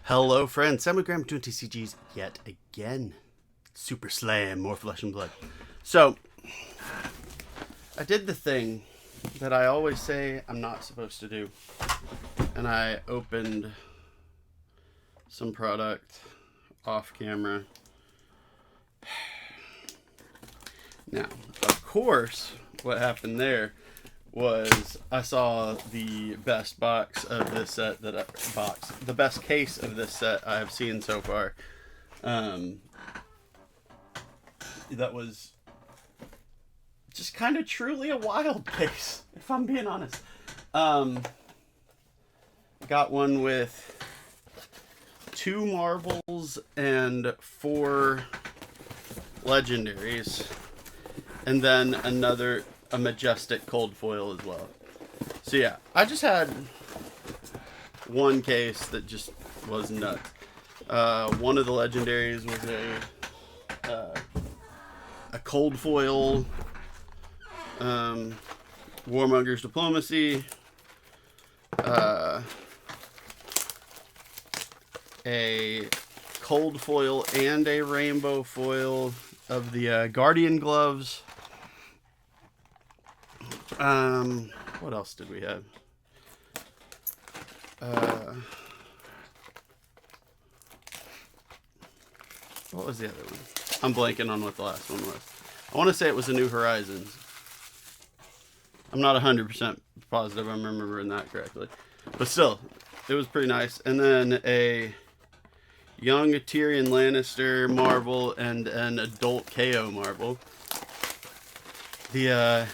Hello, friends. Sam with Graham doing TCGs yet again. Super Slam, more flesh and blood. So, I did the thing that I always say I'm not supposed to do. And I opened some product off camera. Now, of course, what happened there was I saw the best box of this set the best case of this set I have seen so far. That was just kind of truly a wild case, if I'm being honest. Got one with 2 marbles and 4 legendaries, and then a majestic cold foil as well. So yeah, I just had one case that just was nuts. One of the legendaries was a cold foil, Warmonger's Diplomacy, a cold foil and a rainbow foil of the Guardian gloves. What else did we have? What was the other one? I'm blanking on what the last one was. I want to say it was a New Horizons. I'm not 100% positive I'm remembering that correctly. But still, it was pretty nice. And then a young Tyrion Lannister marble and an adult KO marble. The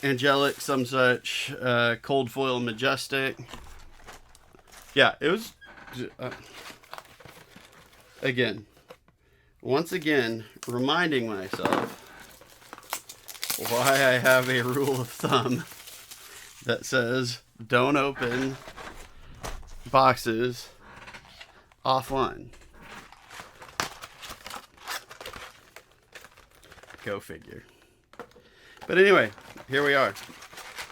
Angelic, some such, cold foil majestic. Yeah, it was, once again, reminding myself why I have a rule of thumb that says don't open boxes offline. Go figure. But anyway, here we are.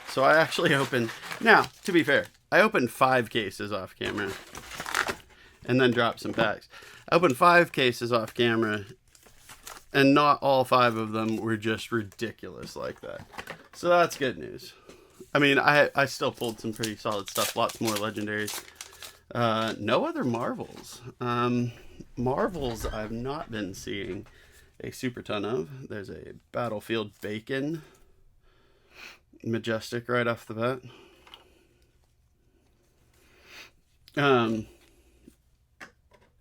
So I actually opened... Now, to be fair, I opened 5 cases off camera and then dropped some packs. I opened 5 cases off camera, and not all 5 of them were just ridiculous like that. So that's good news. I mean, I still pulled some pretty solid stuff. Lots more legendaries. No other marvels. Marvels I've not been seeing a super ton of. There's a Battlefield Bacon majestic right off the bat.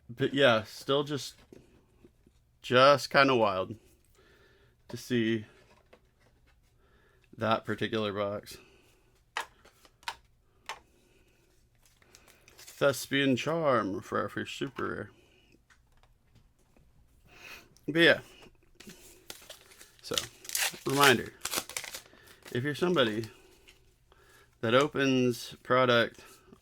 But yeah, still just kind of wild to see that particular box. Thespian Charm for our first super rare. But yeah, so reminder, if you're somebody that opens product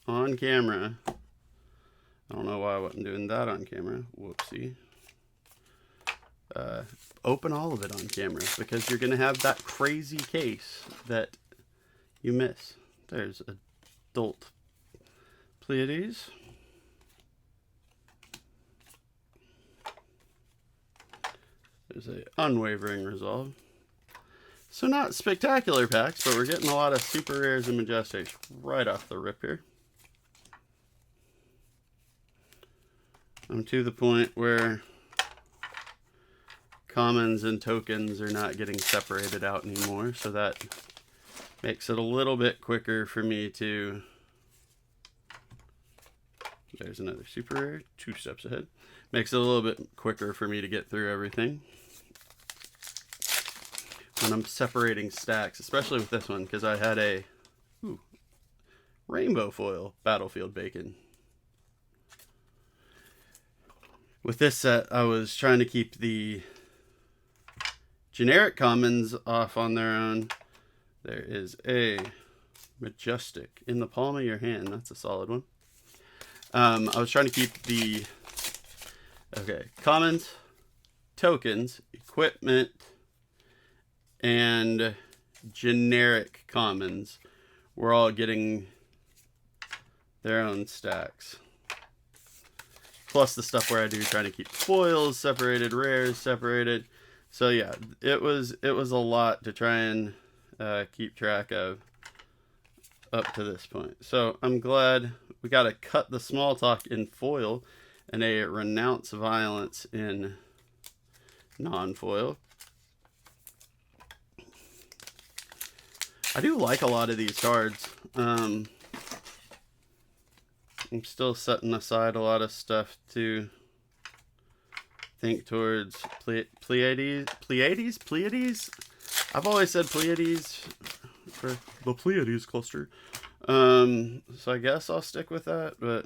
on camera, I don't know why I wasn't doing that on camera, whoopsie, open all of it on camera, because you're going to have that crazy case that you miss. There's Adult Pleiades. There's a Unwavering Resolve. So not spectacular packs, but we're getting a lot of super rares and majestics right off the rip here. I'm to the point where commons and tokens are not getting separated out anymore, so that makes it a little bit quicker for me to... There's another super rare, 2 steps ahead. Makes it a little bit quicker for me to get through everything when I'm separating stacks, especially with this one, because I had a rainbow foil Battlefield Bacon. With this set, I was trying to keep the generic commons off on their own. There is a majestic in the palm of your hand. That's a solid one. I was trying to keep the commons, tokens, equipment, and generic commons. We're all getting their own stacks. plus the stuff where I do trying to keep foils separated, rares separated. So yeah, it was a lot to try and keep track of up to this point. So I'm glad we got to cut the small talk in foil and a renounce violence in non-foil. I do like a lot of these cards. I'm still setting aside a lot of stuff to think towards Pleiades. I've always said Pleiades for the Pleiades cluster. So I guess I'll stick with that, but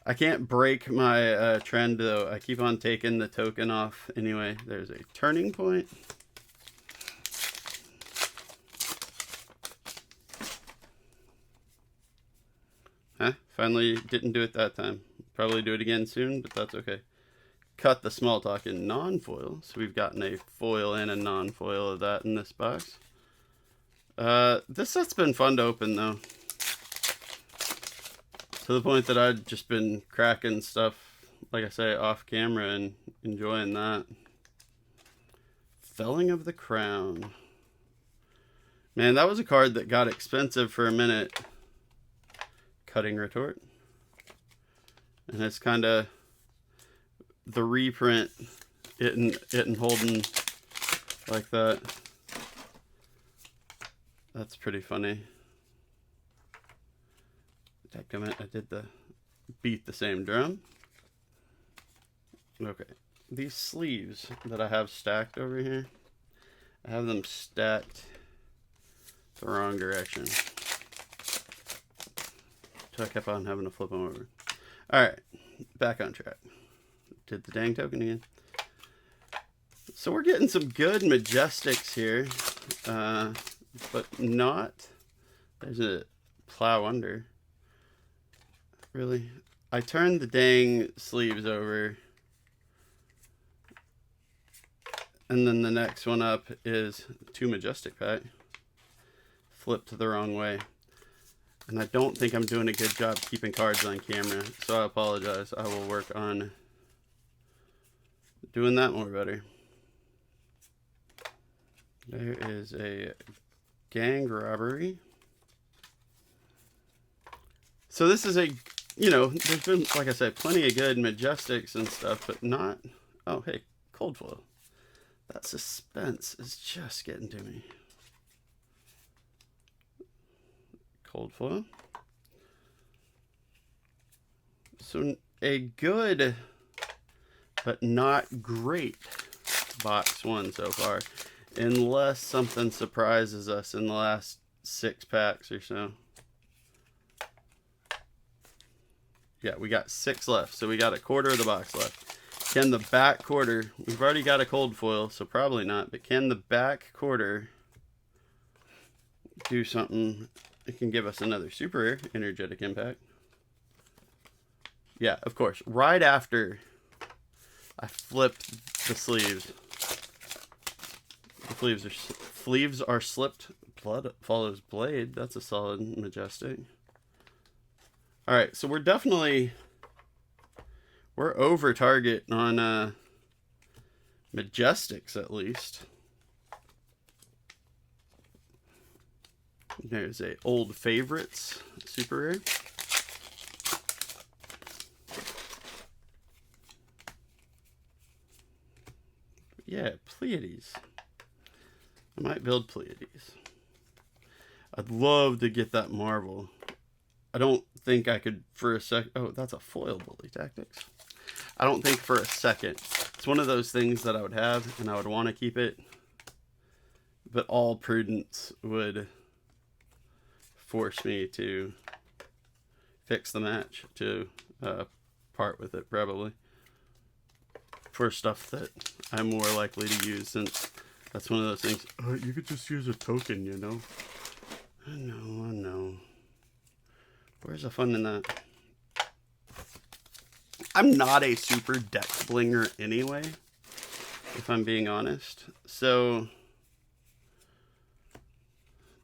I can't break my trend though. I keep on taking the token off anyway. There's a turning point. Finally didn't do it that time. Probably do it again soon, but that's okay. Cut the small talk in non-foil. So we've gotten a foil and a non-foil of that in this box. This set's been fun to open though. To the point that I've just been cracking stuff, like I say, off camera and enjoying that. Felling of the Crown. Man, that was a card that got expensive for a minute. Cutting Retort. And it's kind of the reprint, it and holding like that. That's pretty funny. I did the beat the same drum. Okay. These sleeves that I have stacked over here, I have them stacked the wrong direction. So I kept on having to flip them over. Alright, back on track. Did the dang token again. So we're getting some good Majestics here. But not... There's a plow under. Really? I turned the dang sleeves over. And then the next one up is 2 Majestic pack. Flipped the wrong way. And I don't think I'm doing a good job keeping cards on camera, so I apologize. I will work on doing that more better. There is a gang robbery. So this is a, you know, there's been, like I said, plenty of good Majestics and stuff, but not, oh, hey, cold foil. That suspense is just getting to me. Cold foil. So a good but not great box one so far, unless something surprises us in the last 6 packs or so. Yeah, we got 6 left, so we got a quarter of the box left. Can the back quarter, we've already got a cold foil, so probably not, but can the back quarter do something? It can give us another super rare, Energetic Impact. Yeah, of course. Right after I flipped the sleeves. The sleeves are slipped. Blood follows blade. That's a solid Majestic. Alright, so we're over target on Majestics at least. There's a Old Favorites super rare. Yeah, Pleiades. I might build Pleiades. I'd love to get that Marvel. I don't think I could for a sec. Oh, that's a foil Bully Tactics. I don't think for a second. It's one of those things that I would have and I would want to keep it. But all prudence would force me to fix the match, to part with it probably. For stuff that I'm more likely to use, since that's one of those things. You could just use a token, you know. I know. Where's the fun in that? I'm not a super deck blinger anyway, if I'm being honest. So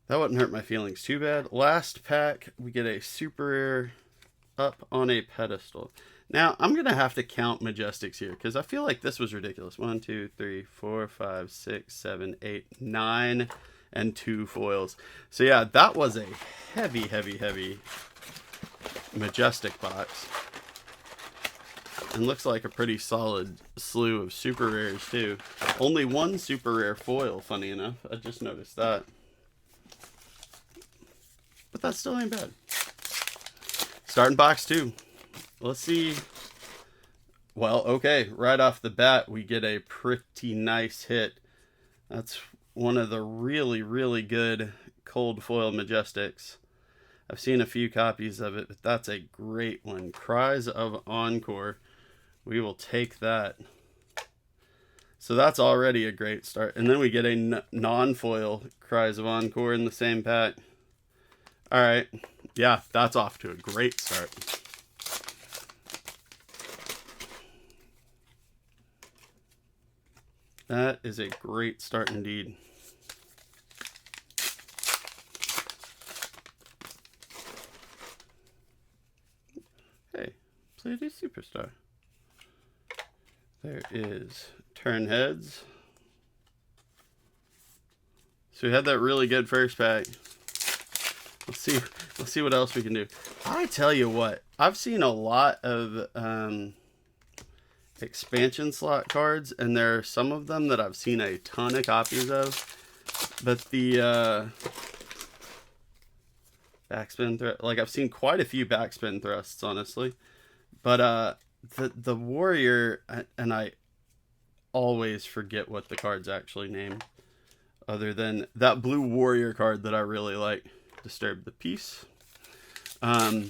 that wouldn't hurt my feelings too bad. Last pack, we get a super rare up on a pedestal. Now, I'm going to have to count Majestics here because I feel like this was ridiculous. 1, 2, 3, 4, 5, 6, 7, 8, 9, and 2 foils. So yeah, that was a heavy, heavy, heavy Majestic box. And looks like a pretty solid slew of super rares too. Only one super rare foil, funny enough. I just noticed that. But that still ain't bad. Starting box 2. Let's see. Well, okay, right off the bat, we get a pretty nice hit. That's one of the really, really good cold foil Majestics. I've seen a few copies of it, but that's a great one. Cries of Encore. We will take that. So that's already a great start. And then we get a non-foil Cries of Encore in the same pack. All right. Yeah, that's off to a great start. That is a great start indeed. Hey, played a superstar. There is Turn Heads. So we had that really good first pack. Let's see what else we can do. I tell you what, I've seen a lot of expansion slot cards, and there are some of them that I've seen a ton of copies of. But the backspin thrust, like I've seen quite a few backspin thrusts, honestly. But the warrior, and I always forget what the card's actually named, other than that blue warrior card that I really like, Disturb the Peace. I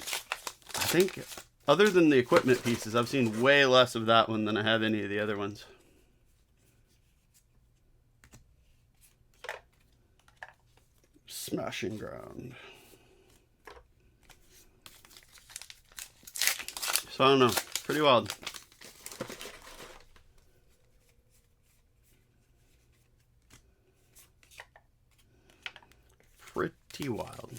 think other than the equipment pieces, I've seen way less of that one than I have any of the other ones. Smashing Ground. So I don't know, pretty wild. Pretty wild.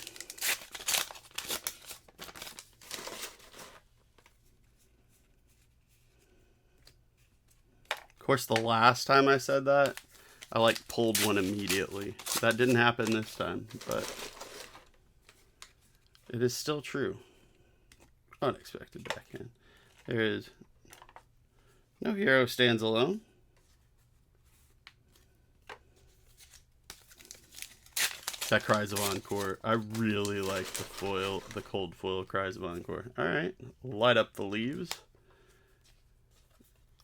Of course, the last time I said that, I like pulled one immediately. That didn't happen this time, but it is still true. Unexpected backhand. There is No Hero Stands Alone. That Cries of Encore. I really like the foil, the cold foil Cries of Encore. All right, Light Up the Leaves.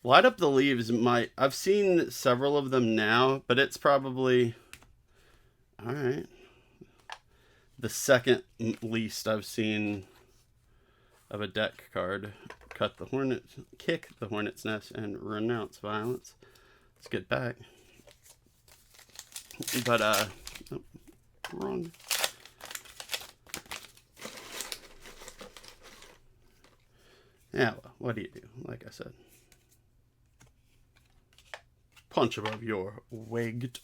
Light Up the Leaves might... I've seen several of them now, but it's probably... All right. The second least I've seen of a deck card. Cut the Hornet, Kick the Hornet's Nest, and Renounce Violence. Let's get back. But, oh, wrong. Yeah, well, what do you do? Like I said. Punch above your weight.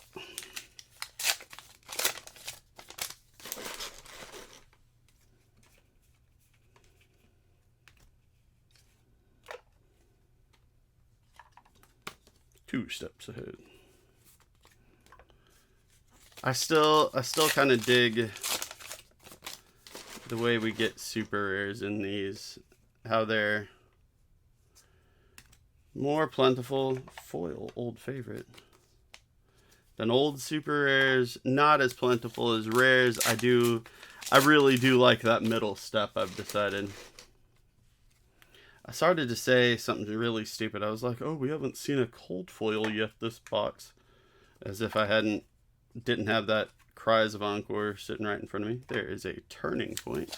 Two steps ahead. I still kind of dig the way we get super rares in these. How they're more plentiful. Foil, old favorite. Then old super rares, not as plentiful as rares. I really do like that middle step, I've decided. I started to say something really stupid. I was like, oh, we haven't seen a cold foil yet this box. As if I didn't have that Cries of Encore sitting right in front of me. There is a Turning Point.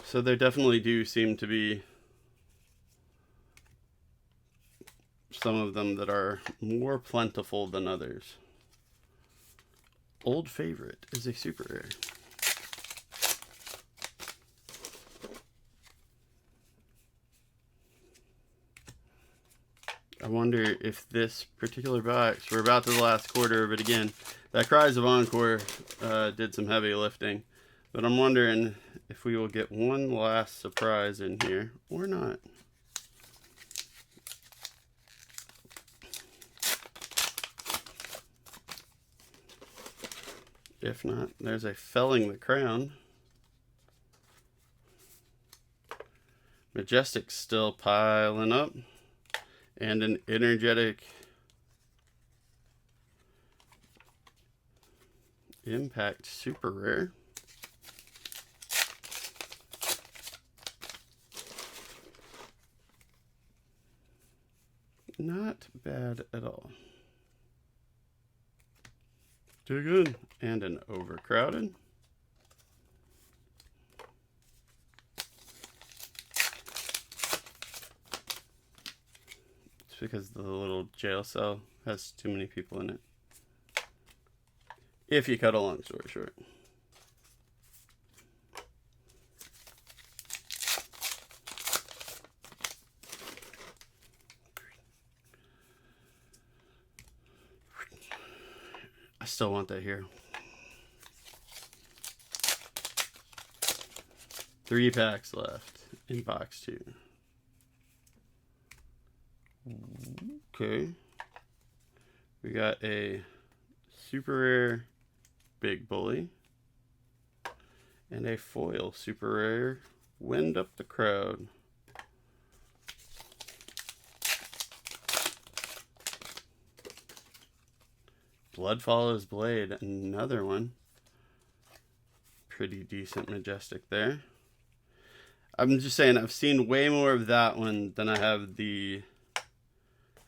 So there definitely do seem to be some of them that are more plentiful than others. Old Favorite is a super rare. I wonder if this particular box, we're about to the last quarter of it again, that Cries of Encore did some heavy lifting. But I'm wondering if we will get one last surprise in here or not. If not, there's a Felling the Crown. Majestic still piling up. And an Energetic Impact super rare. Not bad at all. Too good. And an Overcrowded. It's because the little jail cell has too many people in it. If you cut a long story short. I still want that here. 3 packs left in box 2. Okay. We got a super rare Big Bully and a foil super rare Wind Up the Crowd. Blood Follows Blade, another one. Pretty decent Majestic there. I'm just saying, I've seen way more of that one than I have the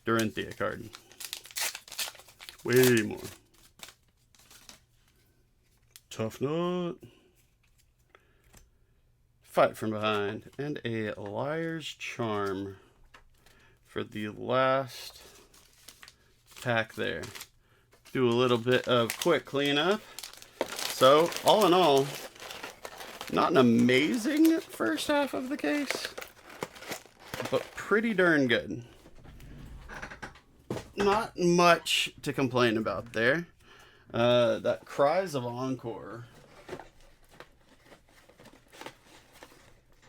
Dorinthia card. Way more. Tough Nut. Fight from Behind. And a Liar's Charm for the last pack there. Do a little bit of quick cleanup. So, all in all, not an amazing first half of the case, but pretty darn good. Not much to complain about there. That Cries of Encore.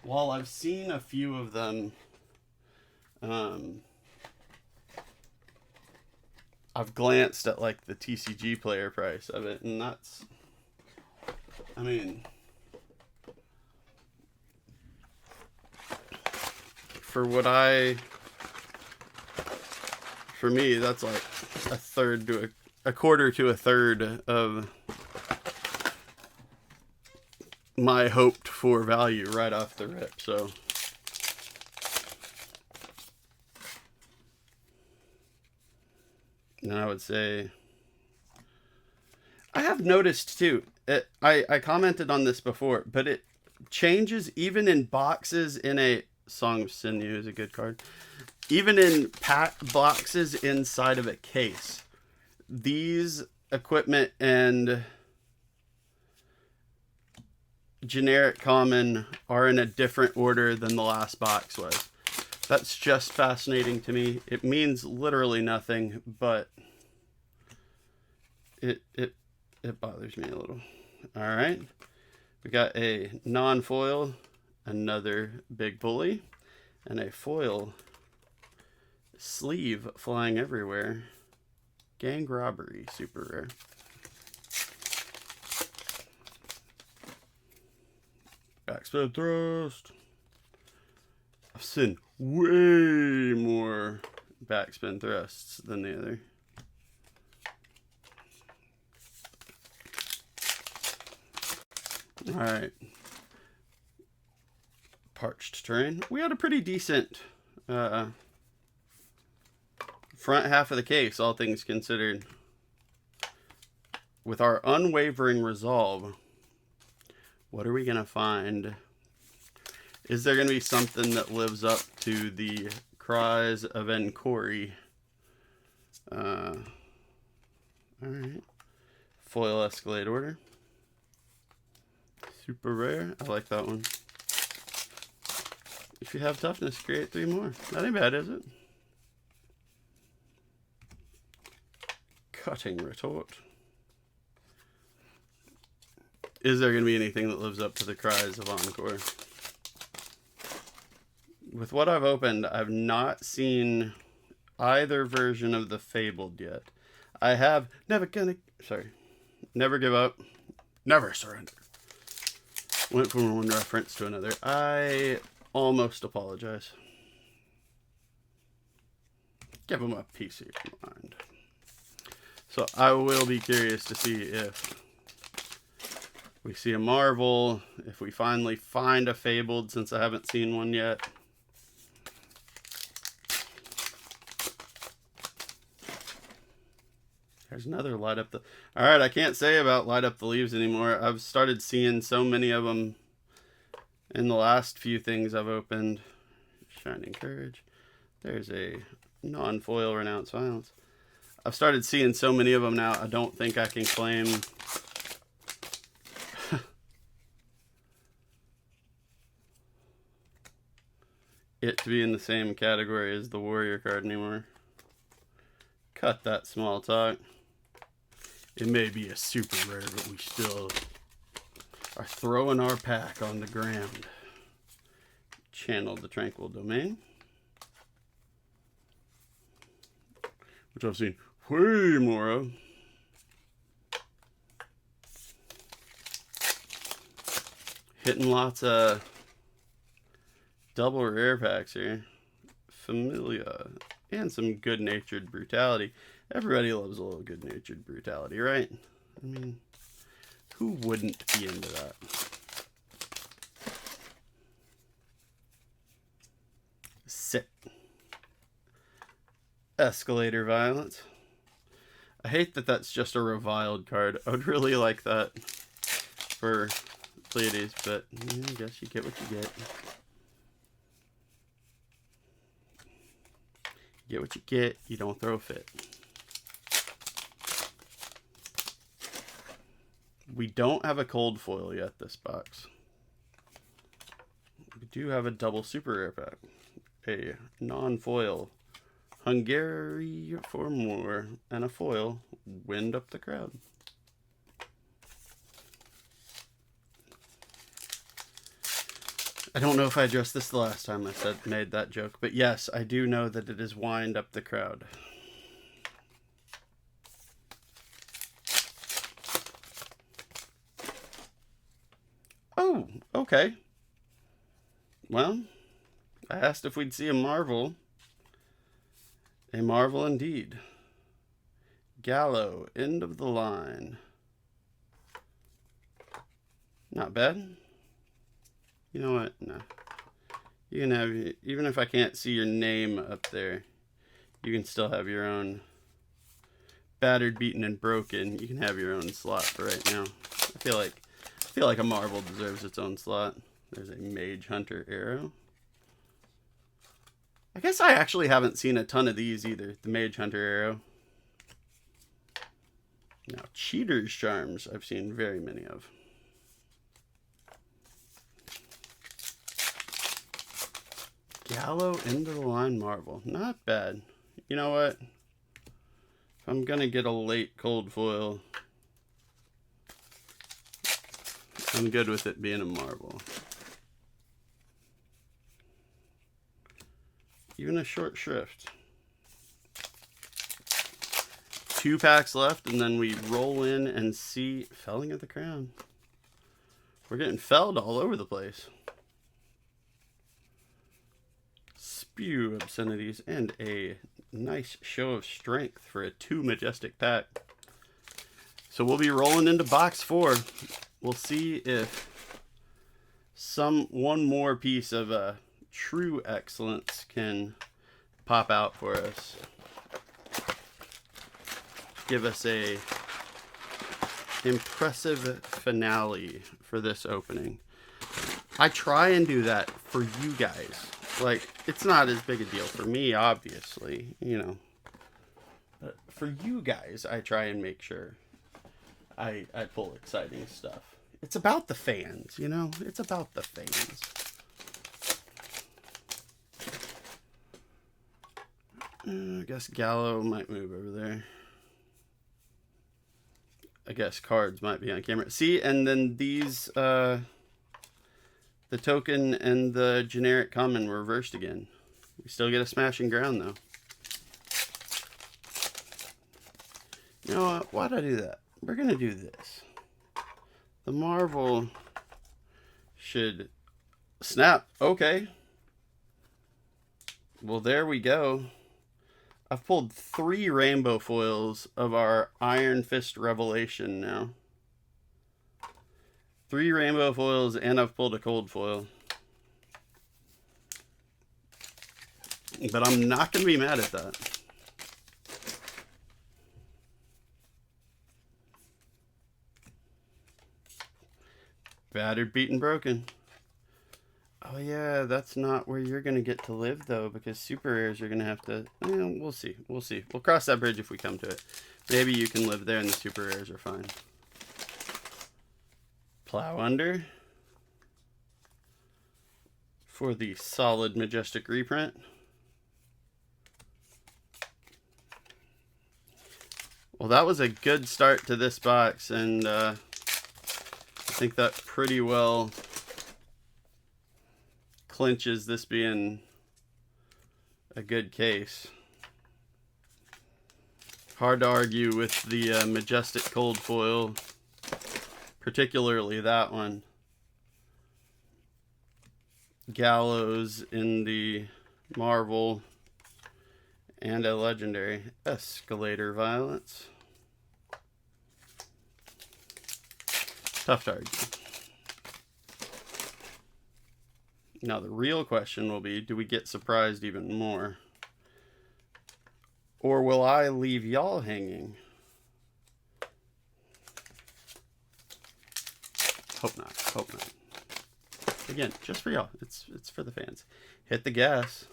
While I've seen a few of them, I've glanced at like the TCG player price of it, and that's, I mean, for me, that's like a third to a quarter to a third of my hoped for value right off the rip. So and I would say I have noticed too, I commented on this before, but it changes even in boxes. In a Song of Sinew is a good card. Even in packed boxes inside of a case, these equipment and generic common are in a different order than the last box was. That's just fascinating to me. It means literally nothing, but it bothers me a little. All right, we got a non-foil, another Big Bully, and a foil sleeve Flying Everywhere Gang Robbery super rare. Backspin Thrust. I've seen way more backspin thrusts than the other. All right. Parched Terrain. We had a pretty decent front half of the case, all things considered. With our unwavering resolve, what are we going to find? Is there going to be something that lives up to the cries of Encore? All right. Foil Escalade Order. Super rare. I like that one. If you have toughness, create 3 more. That ain't bad, is it? Cutting Retort. Is there going to be anything that lives up to the cries of Encore? With what I've opened, I've not seen either version of the Fabled yet. I have never give up, never surrender. Went from one reference to another. I almost apologize. Give them a piece of your mind. So I will be curious to see if we see a Marvel, if we finally find a Fabled, since I haven't seen one yet. There's another Light Up the... Alright, I can't say about Light Up the Leaves anymore. I've started seeing so many of them in the last few things I've opened. Shining Courage. There's a non-foil Renounce Violence. I've started seeing so many of them now, I don't think I can claim... it to be in the same category as the Warrior card anymore. Cut that small talk. It may be a super rare, but we still are throwing our pack on the ground. Channel the Tranquil Domain, which I've seen way more of. Hitting lots of double rare packs here. Familia and some good-natured brutality. Everybody loves a little good-natured brutality, right? I mean, who wouldn't be into that? Sit. Escalator Violence. I hate that that's just a reviled card. I would really like that for Pleiades, but I guess you get what you get. You get what you get, you don't throw a fit. We don't have a cold foil yet this box. We do have a double super rare pack. A non-foil Hungary for more, and a foil Wind Up the Crowd. I don't know if I addressed this the last time I made that joke, but yes, I do know that it is Wind Up the Crowd. Oh, okay. Well, I asked if we'd see a Marvel. A Marvel indeed. Gallo, End of the Line. Not bad. You know what? No. You can have, even if I can't see your name up there, you can still have your own battered, beaten, and broken. You can have your own slot for right now. I feel like a Marvel deserves its own slot. There's a Mage Hunter Arrow. I guess I actually haven't seen a ton of these either. The Mage Hunter Arrow. Now, Cheater's Charms, I've seen very many of. Gallo, End of the Line Marvel. Not bad. You know what? If I'm going to get a late cold foil, I'm good with it being a Marvel. Even a short shrift. 2 packs left, and then we roll in and see Felling of the Crown. We're getting felled all over the place. Spew Obscenities, and a nice show of strength for a 2 majestic pack. So we'll be rolling into box 4. We'll see if one more piece of true excellence can pop out for us. Give us a impressive finale for this opening. I try and do that for you guys. Like, it's not as big a deal for me, obviously, you know. But for you guys, I try and make sure I pull exciting stuff. It's about the fans, you know? It's about the fans. I guess Gallo might move over there. I guess cards might be on camera. See, and then these, the token and the generic common were reversed again. We still get a smashing ground, though. You know what? Why'd I do that? We're going to do this. The Marvel should snap. Okay. Well, there we go. I've pulled 3 rainbow foils of our Iron Fist Revelation now. 3 rainbow foils, and I've pulled a cold foil. But I'm not going to be mad at that. Battered, beaten, broken. Oh yeah, that's not where you're going to get to live, though, because super rares are going to have to... we'll see. We'll see. We'll cross that bridge if we come to it. Maybe you can live there and the super rares are fine. Plow under. For the solid Majestic reprint. Well, that was a good start to this box, and I think that pretty well clinches this being a good case. Hard to argue with the Majestic cold foil, particularly that one. Gallows in the Marvel, and a legendary Escalator Violence. Tough to argue. Now the real question will be, do we get surprised even more? Or will I leave y'all hanging? Hope not. Hope not. Again, just for y'all. It's for the fans. Hit the gas.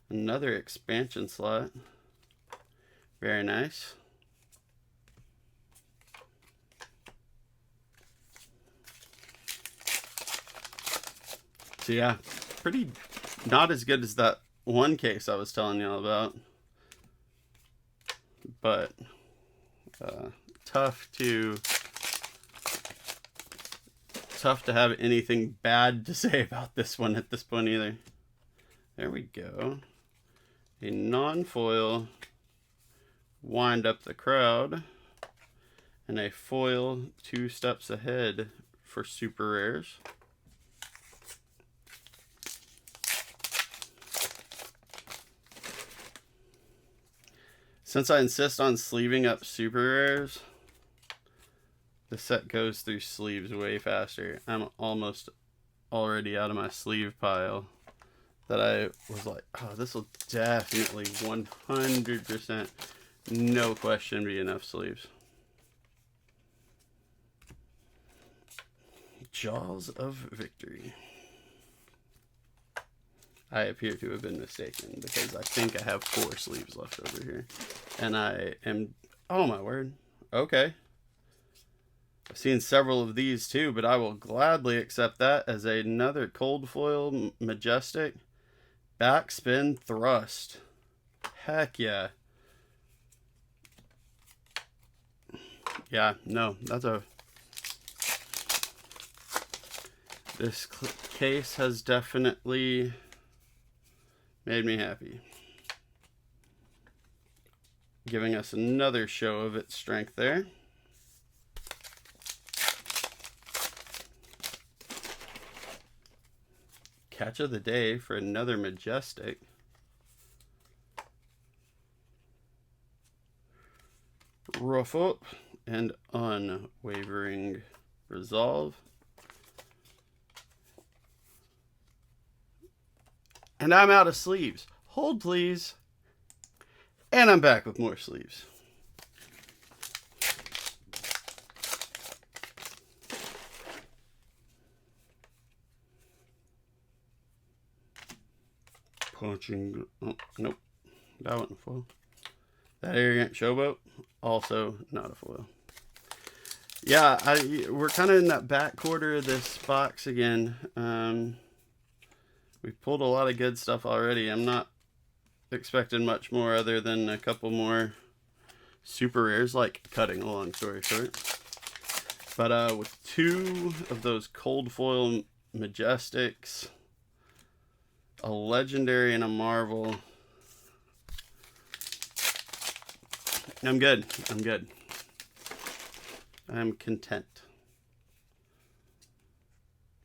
Another expansion slot. Very nice. So yeah, pretty not as good as that one case I was telling y'all about. But tough to have anything bad to say about this one at this point either. There we go. A non-foil Wind Up the Crowd, and a foil 2 steps ahead for super rares. Since I insist on sleeving up super rares, the set goes through sleeves way faster. I'm almost already out of my sleeve pile that I was like, oh, this will definitely 100%, no question, be enough sleeves. Jaws of Victory. I appear to have been mistaken because I think I have 4 sleeves left over here. And I am, oh my word, okay. I've seen several of these too, but I will gladly accept that as another cold foil Majestic backspin thrust. Heck yeah. Yeah, no, that's a... This case has definitely made me happy. Giving us another show of its strength there. Catch of the day for another Majestic. Rough Up and Unwavering Resolve. And I'm out of sleeves. Hold please. And I'm back with more sleeves. Punching. Oh, nope. That wasn't a foil. That Arrogant Showboat. Also not a foil. Yeah, we're kind of in that back quarter of this box again. We've pulled a lot of good stuff already. I'm not expecting much more other than a couple more super rares, like cutting a long story short. But with 2 of those cold foil Majestics, a legendary and a Marvel, I'm good. I'm good. I'm content.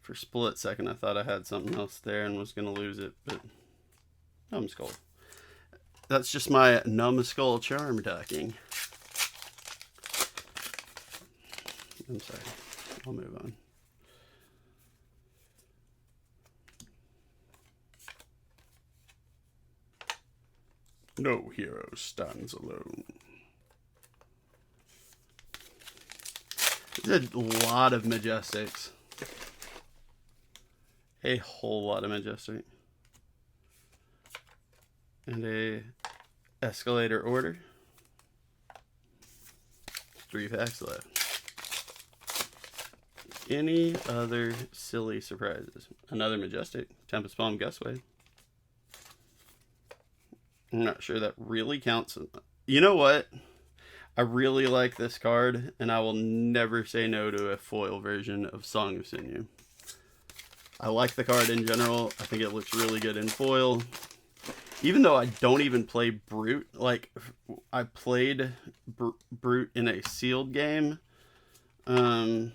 For a split second, I thought I had something else there and was going to lose it, but numbskull. That's just my numbskull charm docking. I'm sorry. I'll move on. No hero stands alone. There's a lot of Majestics. A whole lot of Majestic. And a Escalator Order. 3 packs left. Any other silly surprises? Another Majestic. Tempest Palm Gustway. I'm not sure that really counts. You know what? I really like this card, and I will never say no to a foil version of Song of Sinew. I like the card in general. I think it looks really good in foil. Even though I don't even play Brute, like I played Brute in a sealed game, a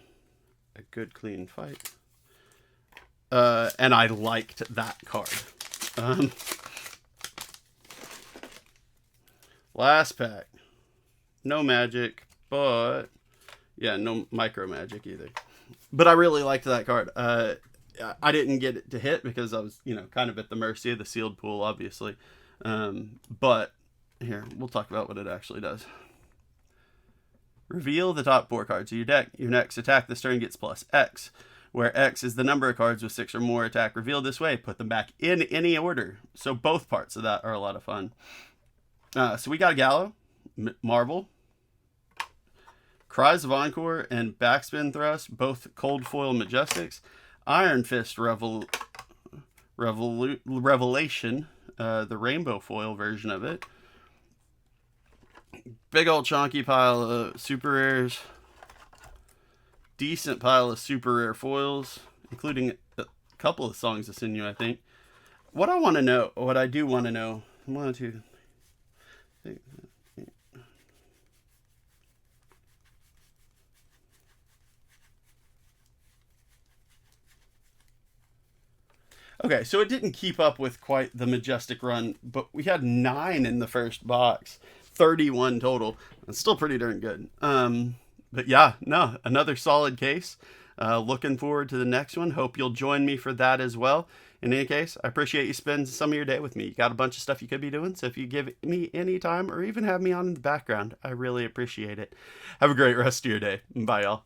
good clean fight, and I liked that card. Last pack, no magic, but yeah, no micro magic either. But I really liked that card. I didn't get it to hit because I was, kind of at the mercy of the sealed pool, obviously. But here, we'll talk about what it actually does. Reveal the top 4 cards of your deck. Your next attack this turn gets plus X, where X is the number of cards with 6 or more attack revealed this way. Put them back in any order. So both parts of that are a lot of fun. So we got a Gallo, Marvel, Cries of Encore, and Backspin Thrust, both cold foil Majestics. Iron Fist Revelation, the rainbow foil version of it. Big old chunky pile of super rares. Decent pile of super rare foils, including a couple of Songs of Sinew, I think. What I do want to know, 1, 2, 3. Okay, so it didn't keep up with quite the Majestic run, but we had 9 in the first box, 31 total. It's still pretty darn good. But yeah, no, another solid case. Looking forward to the next one. Hope you'll join me for that as well. In any case, I appreciate you spending some of your day with me. You got a bunch of stuff you could be doing, so if you give me any time or even have me on in the background, I really appreciate it. Have a great rest of your day. Bye, y'all.